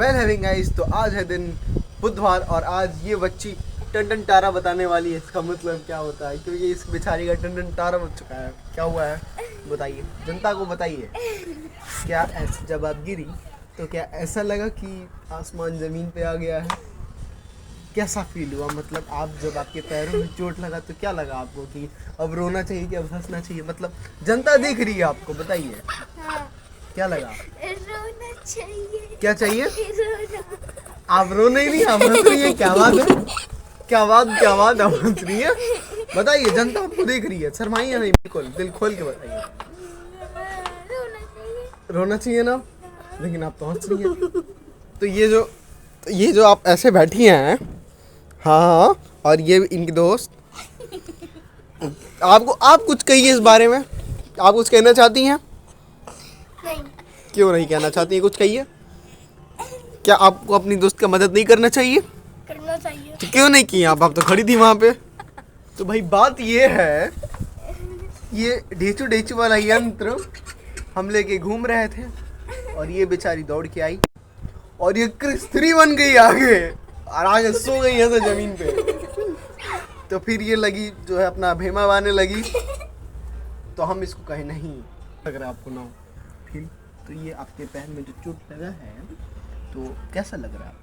Well having guys, तो आज है दिन बुधवार और आज ये बच्ची टन टारा बताने वाली है इसका मतलब क्या होता है, क्योंकि इस बेचारी का टन टारा बच चुका है। क्या हुआ है बताइए, जनता को बताइए। क्या ऐसे जब आप गिरी तो क्या ऐसा लगा कि आसमान ज़मीन पे आ गया है? कैसा फील हुआ? मतलब आप जब आपके पैरों में चोट लगा तो क्या लगा आपको कि अब रोना चाहिए कि अब हंसना चाहिए? मतलब जनता देख रही है आपको, बताइए क्या लगा? रोना चाहिए। क्या चाहिए? रोना। आप रोने ही नहीं, आप हंस रही है। क्या बात है? क्या बात आप हंस रही है? बताइए, जनता आपको देख रही है, शर्माइए नहीं, बिल्कुल दिल खोल के बताइए। रोना चाहिए। रोना चाहिए ना, लेकिन आप तो हंस रही है। तो ये जो आप ऐसे बैठी हैं, हाँ, और ये इनके दोस्त, आप कुछ कहिए इस बारे में। आप कुछ कहना चाहती हैं? नहीं। क्यों नहीं कहना चाहती हैं? कुछ कहिए। क्या आपको अपनी दोस्त का मदद नहीं करना चाहिए? करना चाहिए। तो क्यों नहीं की आप तो खड़ी थी वहाँ पे। तो भाई बात ये है, ये ढेचू वाला यंत्र हम लेके घूम रहे थे और ये बेचारी दौड़ के आई और ये क्रिस 3 बन गई आगे और आगे सो गई ऐसे जमीन पे। तो फिर ये लगी जो है अपना भेमा बाने लगी। तो हम इसको कहे नहीं लग रहा आपको ना फील। तो ये आपके पैर में जो चोट लगा है तो कैसा लग रहा है?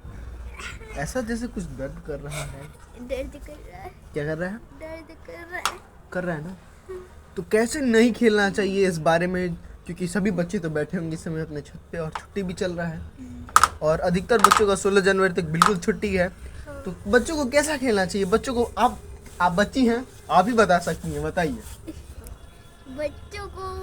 ऐसा जैसे कुछ दर्द कर रहा है। दर्द कर रहा है। क्या कर रहा है? दर्द कर रहा है। कर रहा है ना। तो कैसे नहीं खेलना चाहिए इस बारे में, क्योंकि सभी बच्चे तो बैठे होंगे इस समय अपने छत पे और छुट्टी भी चल रहा है और अधिकतर बच्चों का 16 जनवरी तक बिल्कुल छुट्टी है। तो बच्चों को कैसा खेलना चाहिए? बच्चों को आप बच्ची हैं, आप ही बता सकती हैं, बताइए। बच्चों को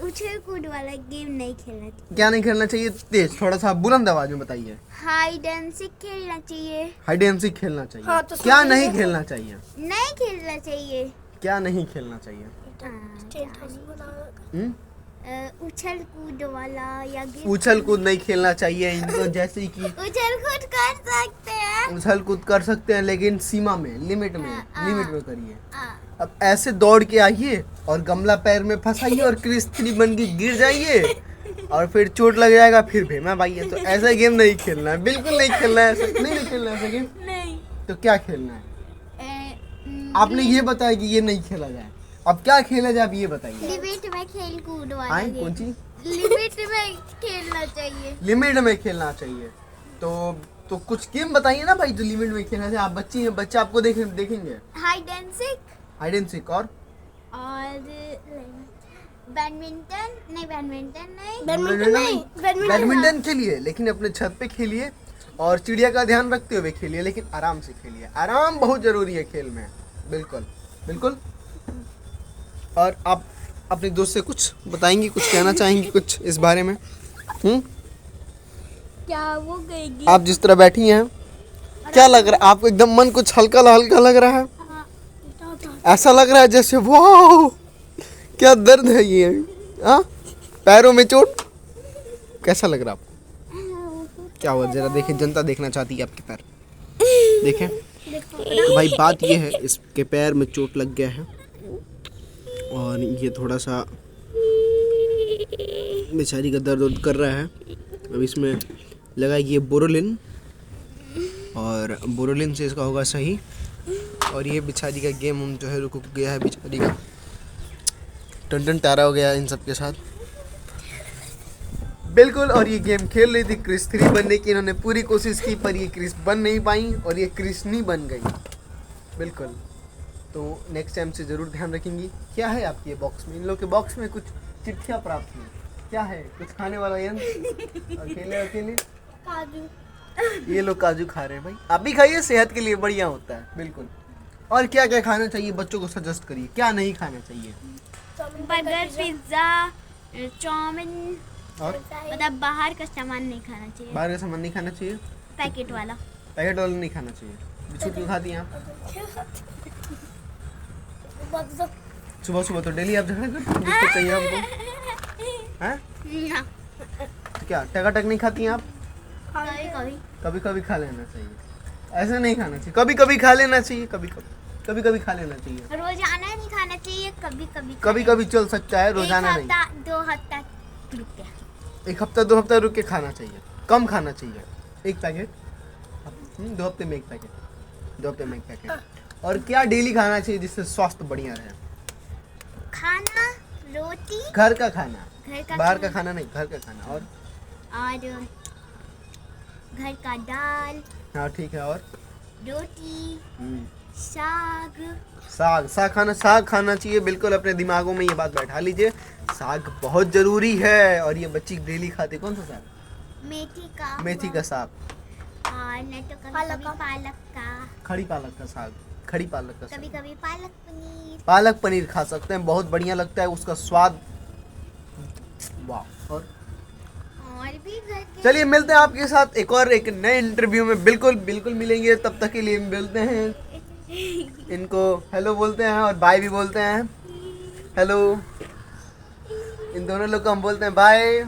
उछल कूद वाला गेम नहीं खेलना चाहिए। क्या नहीं खेलना चाहिए? तेज थोड़ा सा बुलंद आवाज में बताइए। हाइड एंड सीक खेलना चाहिए। हाइड एंड सीक खेलना चाहिए। हाँ, तो क्या नहीं खेलना चाहिए? नहीं खेलना चाहिए। क्या नहीं खेलना चाहिए? उछल कूद वाला या गेम। उछल कूद नहीं खेलना चाहिए इनको, जैसे कि उछल कूद कर सकते हैं। उछल कूद कर सकते हैं लेकिन सीमा में, लिमिट में करिए। हाँ। अब ऐसे दौड़ के आइए और गमला पैर में फंसाइए और क्रिस 3 बन के गिर जाइए और फिर चोट लग जाएगा, फिर भेमा पाइए। तो ऐसा गेम नहीं खेलना है, बिल्कुल नहीं खेलना है। ऐसा नहीं खेलना है ऐसा गेम। नहीं। तो क्या खेलना है? आपने ये बताया कि ये नहीं खेला जाए, अब क्या खेला जाए आप ये बताइए। लिमिट में खेल कूद वाला आए गेम। कौन सी? लिमिट में खेलना चाहिए। लिमिट में खेलना चाहिए। तो कुछ गेम बताइए ना भाई जो लिमिट में खेलना चाहिए। आप बच्ची हैं, बच्चे आपको देखेंगे। Hide and seek hide and seek और बैडमिंटन खेलिए, लेकिन अपने छत पे खेलिए और चिड़िया का ध्यान रखते हुए खेलिए, लेकिन आराम से खेलिए। आराम बहुत जरूरी है खेल में। बिल्कुल बिल्कुल। और आप अपने दोस्त से कुछ बताएंगी, कुछ कहना चाहेंगी कुछ इस बारे में? क्या वो कहेगी? आप जिस तरह बैठी हैं, क्या लग रहा है आपको? एकदम मन कुछ हल्का लग रहा है? ऐसा लग रहा है जैसे वाह क्या दर्द है ये। हाँ, पैरों में चोट। कैसा लग रहा है आपको? क्या हुआ जरा देखें, जनता देखना चाहती है आपके पैर। देखें तो भाई बात ये है, इसके पैर में चोट लग गया है और ये थोड़ा सा बेचारी का दर्द कर रहा है। अब इसमें लगा ये बोरोलिन और बोरोलिन से इसका होगा सही। और ये बेचारी का गेम हम जो है रुक गया है, बेचारी का टन टारा हो गया इन सब के साथ। बिल्कुल। और ये गेम खेल रही थी क्रिस 3 बनने की, इन्होंने पूरी कोशिश की पर ये क्रिस बन नहीं पाई और ये क्रिस नहीं बन गई। बिल्कुल। तो नेक्स्ट टाइम से ज़रूर ध्यान रखेंगी। क्या है आपके बॉक्स में? इन लोग के बॉक्स में कुछ चिट्ठियाँ प्राप्त हुई। क्या है? कुछ खाने वाला यंत्र? अकेले काजू। ये लोग काजू खा रहे हैं भाई, आप भी खाइए, सेहत के लिए बढ़िया होता है। बिल्कुल। और क्या क्या खाना चाहिए बच्चों को सजेस्ट करिए, क्या नहीं खाना चाहिए? बर्गर, पिज्जा, चाउमीन और मतलब बाहर का सामान नहीं खाना चाहिए। बाहर का सामान नहीं खाना चाहिए। पैकेट वाला नहीं खाना चाहिए। बिस्कुट क्यों खाती हैं आप? सुबह तो डेली आप झगड़ा करती हैं, बिस्कुट चाहिए आपको हैं? ना। तो क्या टकाटक नहीं खाती हैं आप? कभी कभी खा लेना चाहिए। ऐसा नहीं खाना चाहिए, कभी खा लेना चाहिए। कभी खा लेना चाहिए। रोजाना नहीं खाना चाहिए, कभी चल सकता है, रोजाना नहीं। 2 हफ्ता रुक के। 1 हफ्ता 2 हफ्ता रुक के खाना चाहिए। कम खाना चाहिए। एक पैकेट 2 हफ्ते में एक पैकेट, 2 हफ्ते में एक पैकेट। और क्या डेली खाना चाहिए जिससे स्वास्थ्य बढ़िया रहे? खाना, रोटी, घर का खाना, घर का बाहर का खाना नहीं, घर का खाना। और घर का दाल, हाँ ठीक है। और रोटी, हम्म, साग। साग खाना चाहिए। बिल्कुल अपने दिमागों में ये बात बैठा लीजिए, साग बहुत जरूरी है। और ये बच्ची डेली खाती कौन सा साग? मेथी का साग, और नहीं तो कभी पालक का, खड़ी पालक का साग, खड़ी पालक का कभी साग। कभी पालक पनीर। पालक पनीर खा सकते हैं, बहुत बढ़िया लगता है, उसका स्वाद वाह। और भी घर के चलिए मिलते हैं आपके साथ एक नए इंटरव्यू में। बिल्कुल मिलेंगे। तब तक के लिए मिलते हैं। इनको हेलो बोलते हैं और बाय भी बोलते हैं। हेलो, इन दोनों लोग को हम बोलते हैं बाय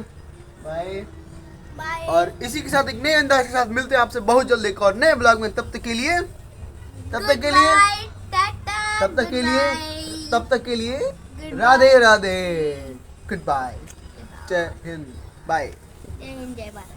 बाय। बाय। और इसी के साथ एक नए अंदाज के साथ मिलते हैं आपसे बहुत जल्द एक और नए ब्लॉग में। तब तक के लिए राधे राधे, गुड बाय, जय हिंद, बाय। जय हिंद, जय भारत।